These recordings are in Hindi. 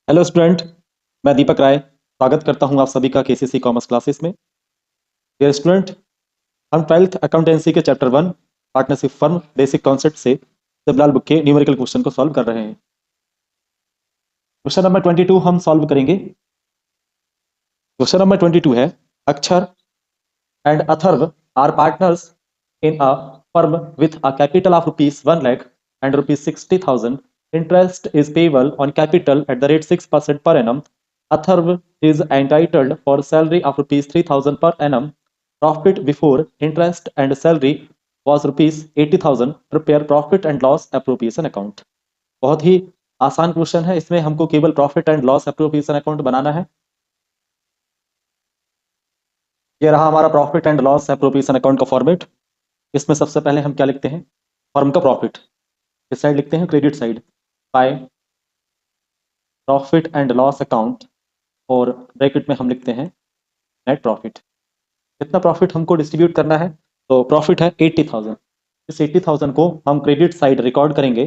हेलो स्टूडेंट, मैं दीपक राय स्वागत करता हूं आप सभी का केसीसी कॉमर्स क्लासेस में। डियर स्टूडेंट, हम 12th अकाउंटेंसी के chapter 1 partnership firm basic concept से जबलाल बुक के न्यूमेरिकल क्वेश्चन को सॉल्व कर रहे हैं। क्वेश्चन नंबर 22 हम सॉल्व करेंगे। क्वेश्चन नंबर 22 है, Akshar and Atharva are partners in a firm with a capital of rupees 1 lakh and rupees 60,000. Interest is payable on capital at the rate 6% per annum. Atharv is entitled for salary of rupees 3,000 per annum. Profit before interest and salary was rupees 80,000. Prepare profit and loss appropriation account. बहुत ही आसान क्वेश्चन है, इसमें हमको केवल profit and loss appropriation account बनाना है। ये रहा हमारा profit and loss appropriation account का फॉर्मेट। इसमें सबसे पहले हम क्या लिखते हैं, फर्म का प्रॉफिट। इस साइड लिखते हैं credit side by profit and loss account, और ब्रैकेट में हम लिखते हैं नेट प्रॉफिट। कितना प्रॉफिट हमको डिस्ट्रीब्यूट करना है, तो प्रॉफिट है 80,000। इस 80,000 को हम क्रेडिट साइड रिकॉर्ड करेंगे।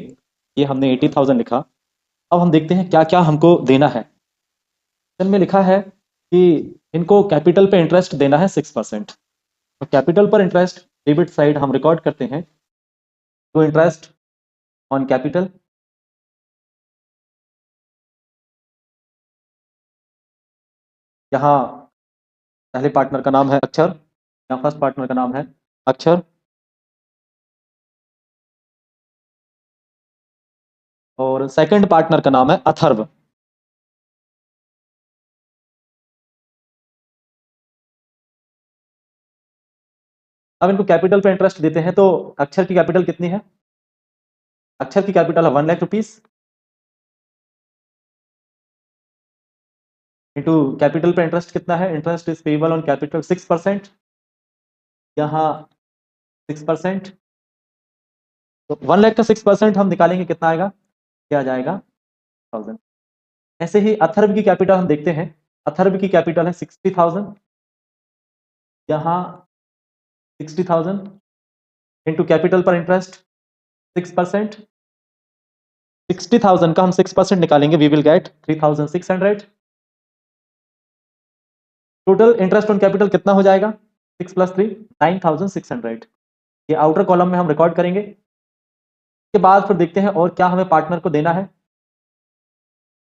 ये हमने 80,000 लिखा। अब हम देखते हैं क्या क्या हमको देना है। में लिखा है कि इनको कैपिटल पे इंटरेस्ट देना है 6%। तो कैपिटल पर इंटरेस्ट डेबिट साइड हम रिकॉर्ड करते हैं, तो इंटरेस्ट ऑन कैपिटल यहाँ पहले पार्टनर का नाम है अक्षर, यहाँ फर्स्ट पार्टनर का नाम है अक्षर, और सेकंड पार्टनर का नाम है अथर्व। अब इनको कैपिटल पे इंटरेस्ट देते हैं, तो अक्षर की कैपिटल कितनी है, अक्षर की कैपिटल है 1 लाख रुपीस इंटू कैपिटल पे इंटरेस्ट कितना है, interest is payable on capital 6%, यहाँ 6%, तो 1 लाख का 6% हम निकालेंगे, कितना आएगा, क्या आ जाएगा 1000। ऐसे ही अथर्व की कैपिटल हम देखते हैं, अथर्व की कैपिटल है 60,000, यहाँ 60,000 इंटू कैपिटल पर इंटरेस्ट 6%, 60,000 का हम 6% निकालेंगे, we will get 3,600। Total interest on capital कितना हो जाएगा, 6 + 3 9,600। ये आउटर कॉलम में हम रिकॉर्ड करेंगे। के बाद फिर देखते हैं और क्या हमें पार्टनर को देना है।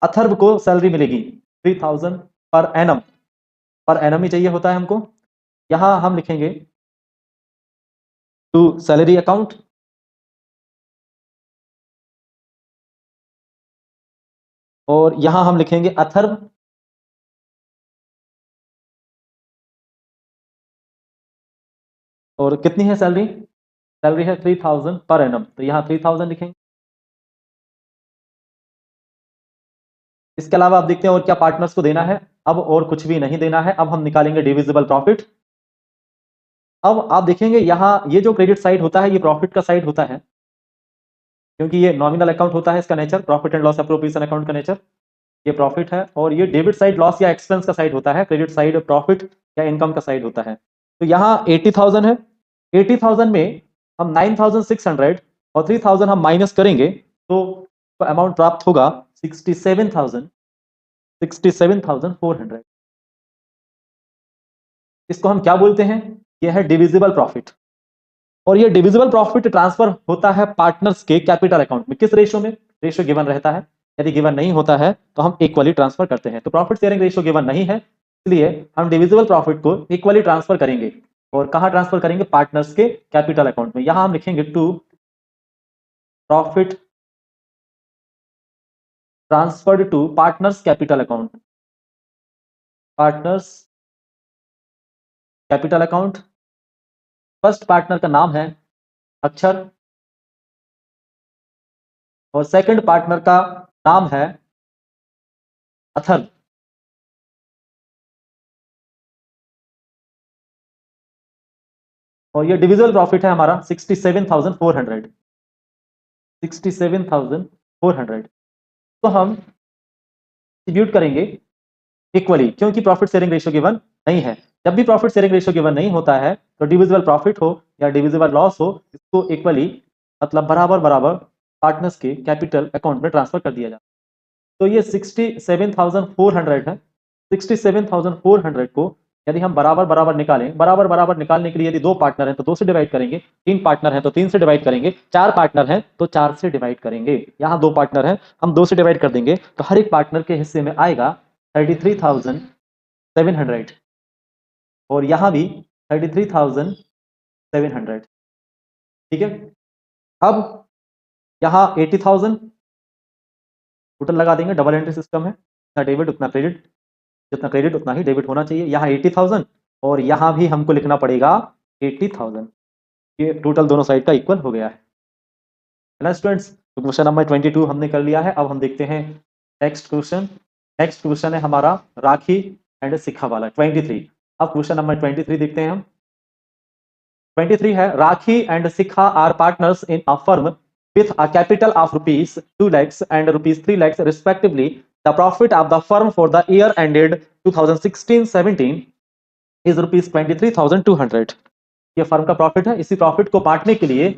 अथर्व को सैलरी मिलेगी 3,000 पर एनम, पर एनम ही चाहिए होता है हमको। यहां हम लिखेंगे टू सैलरी अकाउंट, और यहां हम लिखेंगे अथर्व, और कितनी है सैलरी, सैलरी है 3,000 पर एनम, तो यहाँ 3,000 लिखेंगे। इसके अलावा आप देखते हैं और क्या पार्टनर्स को देना है। अब और कुछ भी नहीं देना है। अब हम निकालेंगे डिविजिबल प्रॉफिट। अब आप देखेंगे यहाँ ये जो क्रेडिट साइड होता है, ये प्रॉफिट का साइड होता है, क्योंकि ये नॉमिनल अकाउंट होता है, इसका nature profit and loss appropriation account का नेचर ये प्रॉफिट है। और ये डेबिट साइड लॉस या एक्सपेंस का साइड होता है, क्रेडिट साइड प्रॉफिट या इनकम का साइड होता है। तो यहाँ 80,000 है, 80,000 में हम 9,600 और 3,000 हम माइनस करेंगे, तो अमाउंट प्राप्त होगा 67,400। इसको हम क्या बोलते हैं, यह है डिविजिबल प्रॉफिट। और ये डिविजिबल प्रॉफिट ट्रांसफर होता है पार्टनर्स के कैपिटल अकाउंट में। किस रेशियो में, रेशियो गिवन रहता है, यदि गिवन नहीं होता है तो हम इक्वली ट्रांसफर करते हैं। तो प्रॉफिट शेयरिंग रेशियो गिवन नहीं है, इसलिए हम डिविजिबल प्रॉफिट को इक्वली ट्रांसफर करेंगे। और कहां ट्रांसफर करेंगे, पार्टनर्स के कैपिटल अकाउंट में। यहां हम लिखेंगे to profit transferred to partners capital account, partners capital account. First partner का नाम है अक्षर, और सेकंड पार्टनर का नाम है अथर्व। और ये डिविजिबल प्रॉफिट है हमारा 67,400, 67,400। तो हम डिस्ट्रीब्यूट करेंगे इक्वली, क्योंकि प्रॉफिट शेयरिंग रेशियो गिवन नहीं है। जब भी प्रॉफिट शेयरिंग रेशियो गिवन नहीं होता है, तो डिविजिबल प्रॉफिट हो या डिविजिबल लॉस हो, इसको इक्वली मतलब बराबर बराबर पार्टनर्स के कैपिटल अकाउंट में ट्रांसफर कर दिया जाता है। तो ये 67,400 है। 67,400 को यदि हम बराबर बराबर निकालें, बराबर बराबर निकालने के लिए यदि दो पार्टनर हैं तो 2 से डिवाइड करेंगे, 3 पार्टनर हैं तो 3 से डिवाइड करेंगे, 4 पार्टनर हैं तो 4 से डिवाइड करेंगे। यहाँ 2 पार्टनर हैं, हम 2 से डिवाइड कर देंगे तो हर एक पार्टनर के हिस्से में आएगा 33,700 और यहाँ भी 33,700। ठीक है, अब यहाँ 80,000 टोटल लगा देंगे, डबल एंट्री सिस्टम है, जितना डेबिट उतना क्रेडिट, जितना क्रेडिट उतना ही डेबिट होना चाहिए। यहाँ 80,000 और यहाँ भी हमको लिखना पड़ेगा 80,000। ये टोटल दोनों साइड का इक्वल हो गया है ना स्टूडेंट्स। तो क्वेश्चन नंबर 22 हमने कर लिया है। अब हम देखते हैं नेक्स्ट क्वेश्चन। नेक्स्ट क्वेश्चन है हमारा राखी एंड शिखा वाला 23। अब क्वेश्चन नंबर 23 देखते हैं हम। 23 है, Rakhi and Shikha are partners in a firm with a capital of rupees 2 lakhs and rupees 3 lakhs respectively. The profit of the firm for the year ended 2016-17 is rupees 23,200. ये फर्म का प्रॉफिट है। इसी प्रॉफिट को बांटने के लिए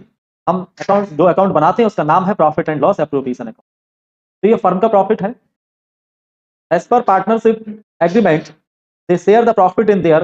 हम दो अकाउंट बनाते हैं, उसका नाम है profit and loss appropriation account. तो ये फर्म का प्रॉफिट है। As per partnership agreement they share the profit in their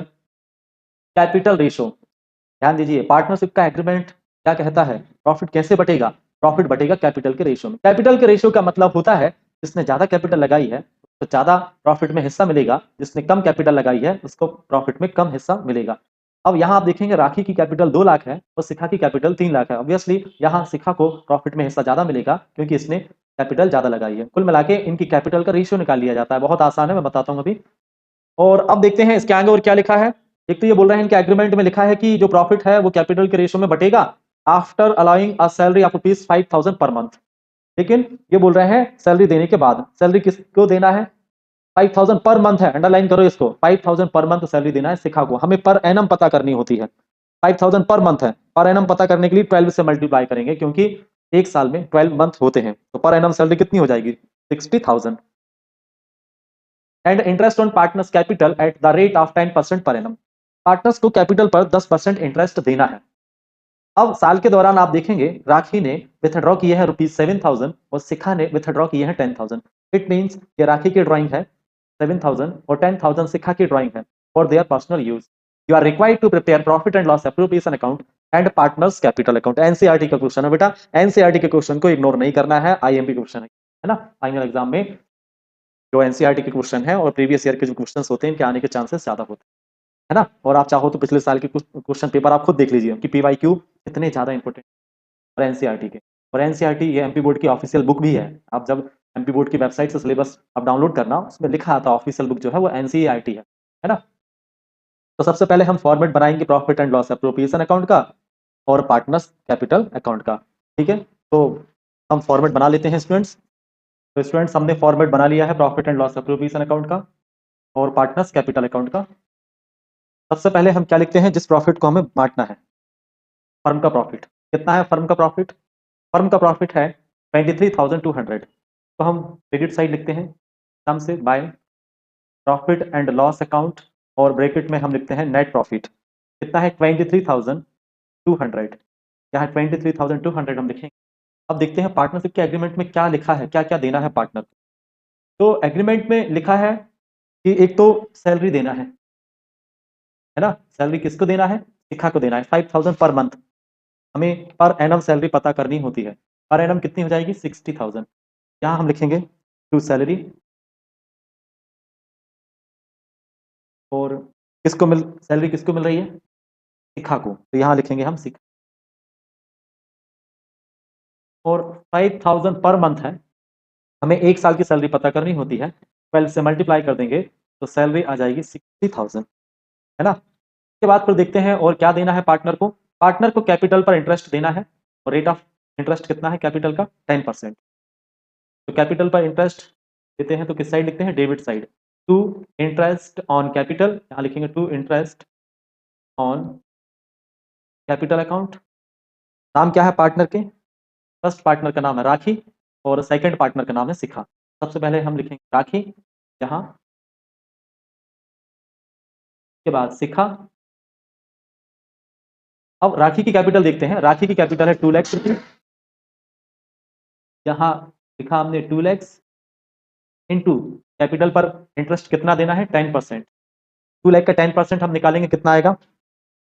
capital ratio. ध्यान दीजिए, पार्टनरशिप का एग्रीमेंट क्या कहता है, प्रॉफिट कैसे बटेगा, प्रॉफिट बटेगा कैपिटल के रेशियो में। कैपिटल के रेशियो का मतलब होता है जिसने ज्यादा कैपिटल लगाई है तो ज्यादा प्रॉफिट में हिस्सा मिलेगा, जिसने कम कैपिटल लगाई है उसको प्रॉफिट में कम हिस्सा मिलेगा। अब यहाँ आप देखेंगे राखी की कैपिटल 2 लाख है और शिखा की कैपिटल 3 लाख है। ऑब्वियसली यहाँ शिखा को प्रॉफिट में हिस्सा ज्यादा मिलेगा क्योंकि इसने कैपिटल ज्यादा लगाई है। कुल मिला के इनकी कैपिटल का रेशियो निकाल लिया जाता है, बहुत आसान है, मैं बताता हूँ अभी। और अब देखते हैं इसके आगे और क्या लिखा है। एक तो ये बोल रहे हैं इनके एग्रीमेंट में लिखा है कि जो प्रॉफिट है वो कैपिटल के रेशियो में बटेगा after allowing a salary of rupees 5,000 per month. लेकिन ये बोल रहे हैं सैलरी देने के बाद, सैलरी किसको देना है, 5,000 पर मंथ है, अंडरलाइन करो इसको, 5,000 पर मंथ सैलरी देना है शिखा को। हमें पर एनम पता करनी होती है, 5,000 पर मंथ है। पर एनम पता करने के लिए 12 से मल्टीप्लाई करेंगे क्योंकि एक साल में 12 मंथ होते हैं, तो पर एनम सैलरी कितनी हो जाएगी, 60,000। And interest on partners capital at the rate of 10% per annum. Partners को कैपिटल पर 10% इंटरेस्ट देना है। अब साल के दौरान आप देखेंगे राखी ने विथड्रॉ किए हैं रुपीज 7,000 और शिखा ने विथड्रॉ किए हैं 10,000। इट मीन्स ये राखी की ड्राइंग है 7,000 और 10,000 शिखा की ड्राइंग है for their personal use. You are required to prepare profit and loss appropriation account and partners capital account. NCERT का क्वेश्चन है बेटा, एनसीईआरटी के क्वेश्चन को इग्नोर नहीं करना है, आईएमपी क्वेश्चन है ना। फाइनल एग्जाम में जो एनसीईआरटी के क्वेश्चन है और प्रीवियस ईयर के जो क्वेश्चन होते हैं इनके आने के चांसेस ज्यादा होते हैं, है ना। और आप चाहो तो पिछले साल के क्वेश्चन पेपर आप खुद देख लीजिए कि पीवाईक्यू कितने ज्यादा इंपॉर्टेंट और एनसीईआरटी के। और एनसीईआरटी ये एमपी बोर्ड की ऑफिशियल बुक भी है। आप जब एमपी बोर्ड की वेबसाइट से सिलेबस आप डाउनलोड करना, उसमें लिखा आता ऑफिशियल बुक जो है वो एनसीईआरटी है ना। तो सबसे पहले हम फॉर्मेट बनाएंगे profit and loss appropriation account का और पार्टनर्स कैपिटल अकाउंट का। ठीक है, तो हम फॉर्मेट बना लेते हैं स्टूडेंट्स। तो स्टूडेंट्स हमने फॉर्मेट बना लिया है profit and loss appropriation account का और पार्टनर्स कैपिटल अकाउंट का। सबसे पहले हम क्या लिखते हैं, जिस प्रॉफिट को हमें बांटना है, फर्म का प्रॉफिट कितना है, फर्म का प्रॉफिट, फर्म का प्रॉफिट है 23,200। तो हम क्रेडिट साइड लिखते हैं नाम से by profit and loss account और ब्रैकेट में हम लिखते हैं नेट प्रॉफिट कितना है 23,200। यहाँ 23,200 हम लिखेंगे। अब देखते हैं पार्टनरशिप के एग्रीमेंट में क्या लिखा है, क्या क्या देना है पार्टनर। तो एग्रीमेंट में लिखा है कि एक तो सैलरी देना है ना। सैलरी किसको देना है, शिखा को देना है 5,000 पर मंथ। हमें पर एनम सैलरी पता करनी होती है, पर एनम कितनी हो जाएगी 60,000। यहाँ हम लिखेंगे टू सैलरी और किसको मिल सैलरी किसको मिल रही है, शिखा को, तो यहाँ लिखेंगे हम शिखा। और 5,000 पर मंथ है, हमें एक साल की सैलरी पता करनी होती है, 12 से मल्टीप्लाई कर देंगे तो सैलरी आ जाएगी 60,000, है ना। उसके बाद फिर देखते हैं और क्या देना है पार्टनर को। पार्टनर को कैपिटल पर इंटरेस्ट देना है और रेट ऑफ इंटरेस्ट कितना है कैपिटल का 10%। तो कैपिटल पर इंटरेस्ट देते हैं तो किस साइड लिखते हैं, debit side. To interest on capital, यहाँ लिखेंगे to interest on capital account. नाम क्या है पार्टनर के, फर्स्ट पार्टनर का नाम है राखी और सेकंड पार्टनर का नाम है शिखा। सबसे पहले हम लिखेंगे राखी, यहाँ के बाद शिखा। अब राखी की कैपिटल देखते हैं, राखी की कैपिटल है 2 लाख रुपीज, यहाँ लिखा हमने 2 lakhs इनटू कैपिटल पर इंटरेस्ट कितना देना है 10%। 2 लाख का 10% हम निकालेंगे कितना आएगा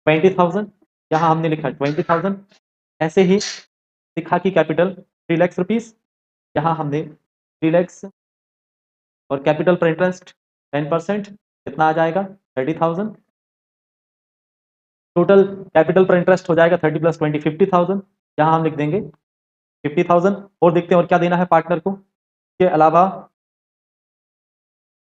20,000। यहाँ हमने लिखा 20,000। ऐसे ही शिखा की कैपिटल 3 लाख रुपीस, यहाँ हमने 3 लाख और कैपिटल पर इंटरेस्ट 10% कितना आ जाएगा 30,000। टोटल कैपिटल पर इंटरेस्ट हो जाएगा 30 + 20 50,000। यहाँ हम लिख देंगे 50,000। और देखते हैं और क्या देना है पार्टनर को। के अलावा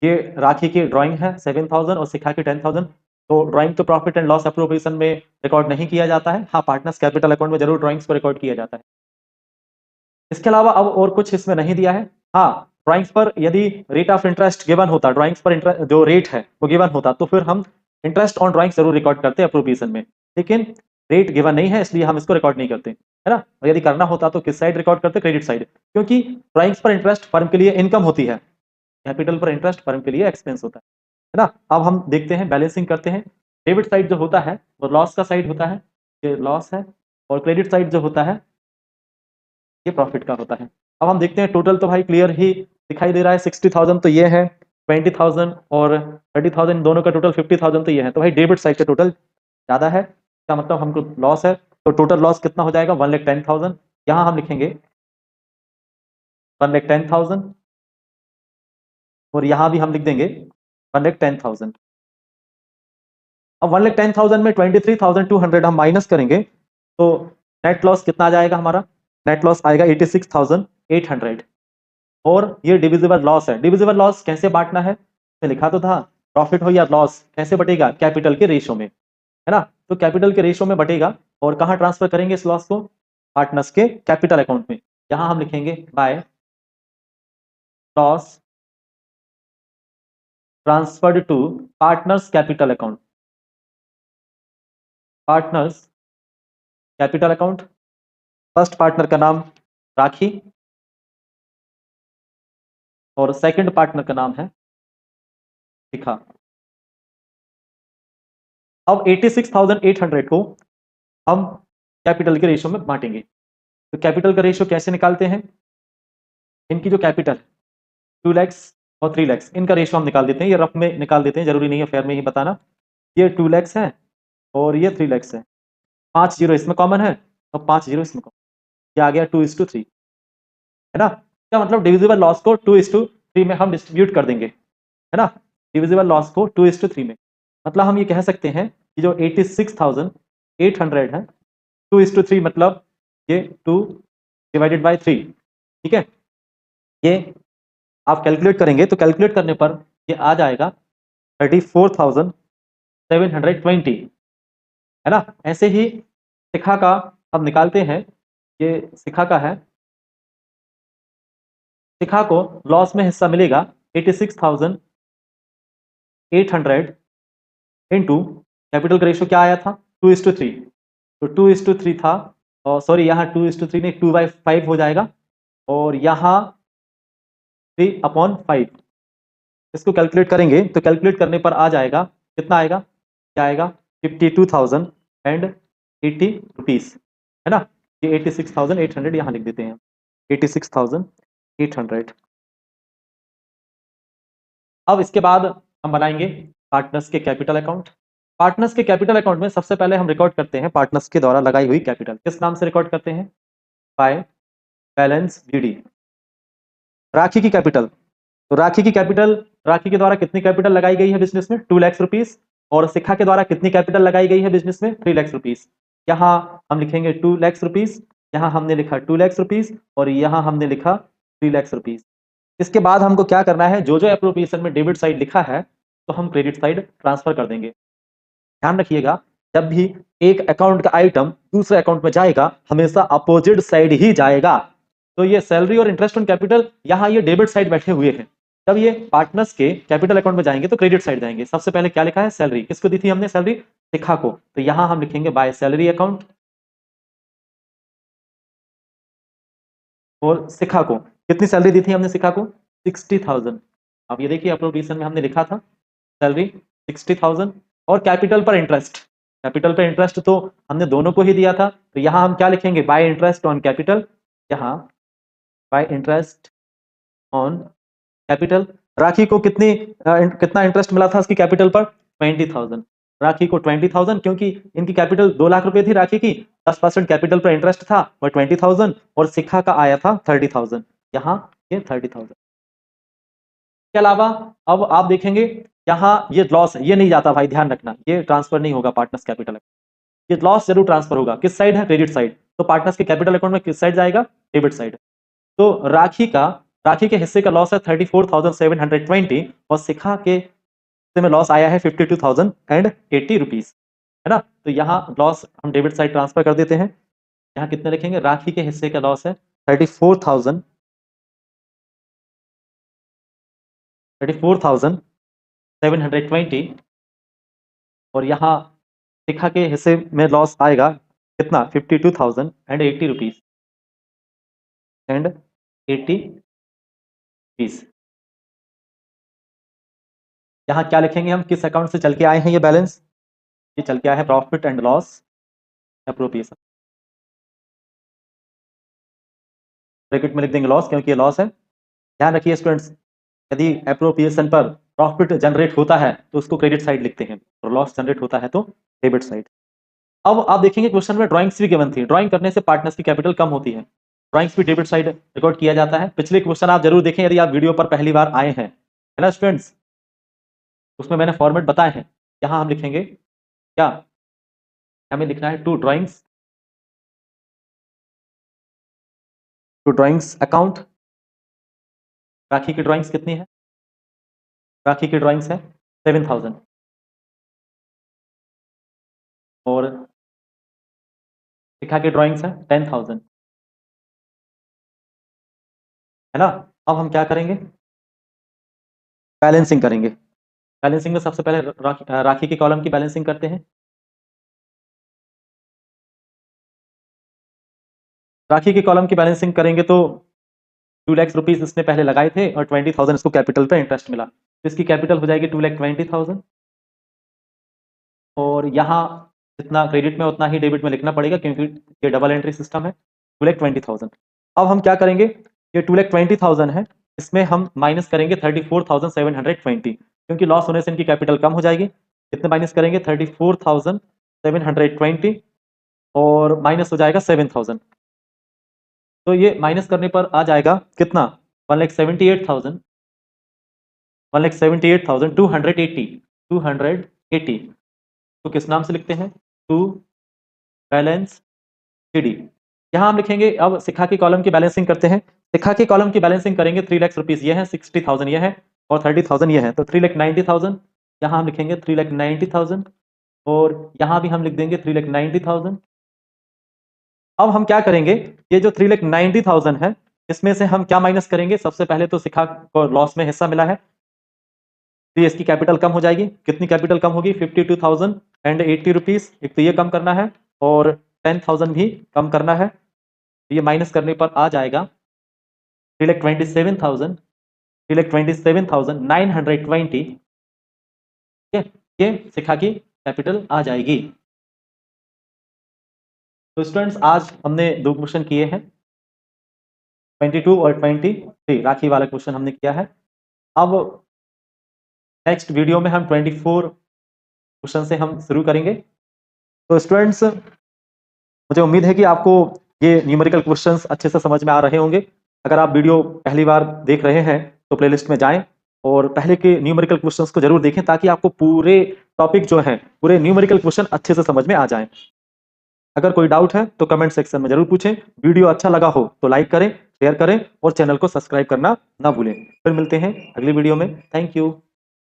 ये राखी की ड्राइंग है 7,000 और शिखा की 10,000। तो ड्राइंग तो प्रॉफिट एंड लॉस अप्रोप्रिएशन में रिकॉर्ड नहीं किया जाता है, हाँ पार्टनर्स कैपिटल अकाउंट में जरूर ड्राइंग्स को रिकॉर्ड किया जाता है। इसके अलावा अब और कुछ इसमें नहीं दिया है। हाँ, ड्राइंग्स पर यदि रेट ऑफ इंटरेस्ट गिवन होता, ड्राइंग्स पर जो रेट है वो गिवन होता, तो फिर हम इंटरेस्ट ऑन ड्राइंग जरूर रिकॉर्ड करते हैं अप्रोप्रिएशन में, लेकिन रेट गिवन नहीं है इसलिए हम इसको रिकॉर्ड नहीं करते, है ना। और यदि करना होता तो किस साइड रिकॉर्ड करते, क्रेडिट साइड, क्योंकि ड्राइंग्स पर इंटरेस्ट फर्म के लिए इनकम होती है, कैपिटल पर इंटरेस्ट फर्म के लिए एक्सपेंस होता है ना। अब हम देखते हैं, बैलेंसिंग करते हैं। डेबिट साइड जो होता है वो लॉस का साइड होता है, ये लॉस है, और क्रेडिट साइड जो होता है ये प्रॉफिट का होता है। अब हम देखते हैं टोटल, तो भाई क्लियर ही दिखाई दे रहा है 60,000 तो ये है, 20,000 और 30,000 दोनों का टोटल 50,000 तो ये है। तो भाई डेबिट साइड का टोटल ज़्यादा है, क्या मतलब हमको लॉस है, तो टोटल लॉस कितना हो जाएगा 1,10,000। यहाँ हम लिखेंगे 1,10,000 और यहाँ भी हम लिख देंगे 1,10,000। अब 1,10,000 में 23,200 हम माइनस करेंगे तो नेट लॉस कितना आ जाएगा हमारा, नेट लॉस आएगा 86,800। और ये डिविजिबल लॉस है। डिविजिबल लॉस कैसे बांटना है, मैं लिखा तो था, प्रॉफिट हो या लॉस कैसे बटेगा, कैपिटल के रेशो में, है ना। तो कैपिटल के रेशो में बटेगा और कहाँ ट्रांसफर करेंगे इस लॉस को, पार्टनर्स के कैपिटल अकाउंट में। यहां हम लिखेंगे by loss transferred to partners capital account, partners capital account. First partner का नाम राखी और सेकंड पार्टनर का नाम है शिखा। अब 86,800 को हम कैपिटल के रेशो में बांटेंगे। तो कैपिटल का रेशो कैसे निकालते हैं, इनकी जो कैपिटल 2 लाख और 3 लाख, इनका रेशो हम निकाल देते हैं, ये रफ में निकाल देते हैं, जरूरी नहीं है फेयर में ही बताना। ये 2 लाख है और ये 3 लाख है, 5 जीरो इसमें कॉमन है और 5 जीरो इसमें कॉमन, ये आ गया 2:3, है ना। क्या मतलब डिविजिबल लॉस को 2:3 में हम डिस्ट्रीब्यूट कर देंगे, है ना। डिविजिबल लॉस को 2:3 में, मतलब हम ये कह सकते हैं कि जो 86,800 है 2:3 मतलब ये 2/3, ठीक है। ये आप कैलकुलेट करेंगे तो कैलकुलेट करने पर ये आ जाएगा 34,720, है ना। ऐसे ही शिखा का हम निकालते हैं, ये शिखा का है, शिखा को लॉस में हिस्सा मिलेगा 86,800 इंटू कैपिटल का रेशो क्या आया था 2:3, तो 2:3 था, और सॉरी यहाँ 2:3 नहीं 2/5 हो जाएगा, और यहाँ 3/5। इसको कैलकुलेट करेंगे तो कैलकुलेट करने पर आ जाएगा कितना आएगा, क्या आएगा 52,080 रुपीस, है ना। ये 86,800 यहाँ लिख देते हैं, 86,800। अब इसके बाद हम बनाएंगे पार्टनर्स के कैपिटल अकाउंट। पार्टनर्स के कैपिटल अकाउंट में सबसे पहले हम रिकॉर्ड करते हैं पार्टनर्स के द्वारा लगाई हुई कैपिटल, किस नाम से रिकॉर्ड करते हैं, बाय बैलेंस बीडी। राखी की कैपिटल, तो राखी की कैपिटल, राखी के द्वारा कितनी कैपिटल लगाई गई है बिजनेस में 2 लाख रुपीस, और शिखा के द्वारा कितनी कैपिटल लगाई गई है बिजनेस में 3 लाख रुपीस। यहाँ हम लिखेंगे 2 लाख रुपीस, यहाँ हमने लिखा 2 लाख रुपीस और यहाँ हमने लिखा 3 लाख रुपीस। इसके बाद हमको क्या करना है, जो जो एप्रोप्रिएशन में डेबिट साइड लिखा है तो हम क्रेडिट साइड ट्रांसफर कर देंगे। ध्यान रखिएगा, जब भी एक अकाउंट का आइटम दूसरे अकाउंट में जाएगा हमेशा अपोजिट साइड ही जाएगा। तो ये सैलरी और इंटरेस्ट ऑन कैपिटल, यहाँ ये डेबिट साइड बैठे हुए हैं, तब ये पार्टनर्स के कैपिटल अकाउंट में जाएंगे तो क्रेडिट साइड जाएंगे। सबसे पहले क्या लिखा है, सैलरी, किसको दी थी हमने सैलरी, शिखा को, तो यहाँ हम लिखेंगे बाय सैलरी अकाउंट, और शिखा को कितनी सैलरी दी थी हमने शिखा को 60,000। अब ये देखिए अप्रोप्रिएशन में हमने लिखा था सैलरी 60,000, और कैपिटल पर इंटरेस्ट, कैपिटल पर इंटरेस्ट तो हमने दोनों को ही दिया था, तो यहाँ हम क्या लिखेंगे, बाय इंटरेस्ट ऑन कैपिटल, यहाँ बाय इंटरेस्ट ऑन कैपिटल। राखी को कितना इंटरेस्ट मिला था उसकी कैपिटल पर? 20,000। राखी को 20,000, क्योंकि इनकी कैपिटल 2 लाख रुपए थी राखी की, 10% कैपिटल पर इंटरेस्ट था और 20,000, और शिखा का आया था 30,000। यहाँ ये 30,000 के अलावा अब आप देखेंगे यहाँ ये लॉस है, ये नहीं जाता भाई, ध्यान रखना, ये ट्रांसफर नहीं होगा पार्टनर्स कैपिटल। ये लॉस जरूर ट्रांसफर होगा। किस साइड है? Credit side. तो पार्टनर्स के कैपिटल अकाउंट में किस साइड जाएगा? Debit side. तो राखी के हिस्से का लॉस है 34,720 और शिखा के हिस्से में लॉस आया है 52,080 रुपीज, है ना। तो यहाँ लॉस हम डेबिट साइड ट्रांसफर कर देते हैं। यहाँ कितने लिखेंगे? राखी के हिस्से का लॉस है 34,720 और यहाँ शिखा के हिस्से में लॉस आएगा कितना? 52,080 रुपीज एंड 80 रुपीज। यहाँ क्या लिखेंगे हम? किस अकाउंट से चल के आए हैं ये बैलेंस? ये चल के आया है profit and loss appropriation. Bracket में लिख देंगे लॉस, क्योंकि ये लॉस है। ध्यान रखिए स्टूडेंट्स, यदि एप्रोप्रिएशन पर प्रॉफिट जनरेट होता है तो उसको क्रेडिट साइड लिखते हैं, और लॉस जनरेट होता है तो डेबिट साइड। अब आप देखेंगे क्वेश्चन में ड्राइंग्स भी गिवन थी। ड्राइंग करने से पार्टनर्स की कैपिटल कम होती है। ड्राइंग्स भी डेबिट साइड रिकॉर्ड किया जाता है। पिछले क्वेश्चन आप जरूर देखें यदि आप वीडियो पर पहली बार आए हैं, है ना स्टूडेंट्स। उसमें मैंने फॉर्मेट बताए हैं। यहाँ हम लिखेंगे क्या? हमें लिखना है टू ड्राइंग्स अकाउंट। राखी की ड्राइंग्स कितनी है? राखी की ड्राइंग्स है 7,000 और शिखा की ड्राइंग्स है 10,000, है ना। अब हम क्या करेंगे? बैलेंसिंग करेंगे। बैलेंसिंग में सबसे पहले राखी के कॉलम की बैलेंसिंग करते हैं। राखी के कॉलम की बैलेंसिंग करेंगे तो 2 लाख रुपीज इसने पहले लगाए थे और 20,000 इसको कैपिटल पे इंटरेस्ट मिला, तो इसकी कैपिटल हो जाएगी 2,20,000 और यहाँ जितना क्रेडिट में उतना ही डेबिट में लिखना पड़ेगा, क्योंकि ये डबल एंट्री सिस्टम है। 2,20,000। अब हम क्या करेंगे? ये 2,20,000 है, इसमें हम माइनस करेंगे 34,720, क्योंकि लॉस होने से इनकी कैपिटल कम हो जाएगी। कितने माइनस करेंगे? 34,720 और माइनस हो जाएगा 7,000। तो ये माइनस करने पर आ जाएगा कितना? 1,78,280 तो किस नाम से लिखते हैं? To balance D. यहाँ हम लिखेंगे। अब शिखा की कॉलम की बैलेंसिंग करते हैं। शिखा की कॉलम की बैलेंसिंग करेंगे 3 लाख रुपीज ये है, 60,000 ये है और 30,000 ये है, तो 3,90,000। यहाँ हम लिखेंगे 3,90,000 और यहाँ भी हम लिख देंगे 3,90,000। अब हम क्या करेंगे? ये जो 3,90,000 है इसमें से हम क्या माइनस करेंगे? सबसे पहले तो शिखा को लॉस में हिस्सा मिला है, तो इसकी कैपिटल कम हो जाएगी। कितनी कैपिटल कम होगी? 52,080 रुपीज। एक तो ये कम करना है और 10,000 भी कम करना है। ये माइनस करने पर आ जाएगा 3,27,920। ये शिखा की कैपिटल आ जाएगी। तो स्टूडेंट्स आज हमने 2 क्वेश्चन किए हैं, 22 और 23 राखी वाला क्वेश्चन हमने किया है। अब नेक्स्ट वीडियो में हम 24 क्वेश्चन से हम शुरू करेंगे। तो स्टूडेंट्स मुझे उम्मीद है कि आपको ये न्यूमेरिकल क्वेश्चंस अच्छे से समझ में आ रहे होंगे। अगर आप वीडियो पहली बार देख रहे हैं तो प्लेलिस्ट में जाएं और पहले के न्यूमेरिकल क्वेश्चंस को जरूर देखें, ताकि आपको पूरे टॉपिक जो है, पूरे न्यूमेरिकल क्वेश्चन अच्छे से समझ में आ जाएं। अगर कोई डाउट है तो कमेंट सेक्शन में जरूर पूछें। वीडियो अच्छा लगा हो तो लाइक करें, शेयर करें और चैनल को सब्सक्राइब करना ना भूलें। फिर मिलते हैं अगली वीडियो में। Thank you.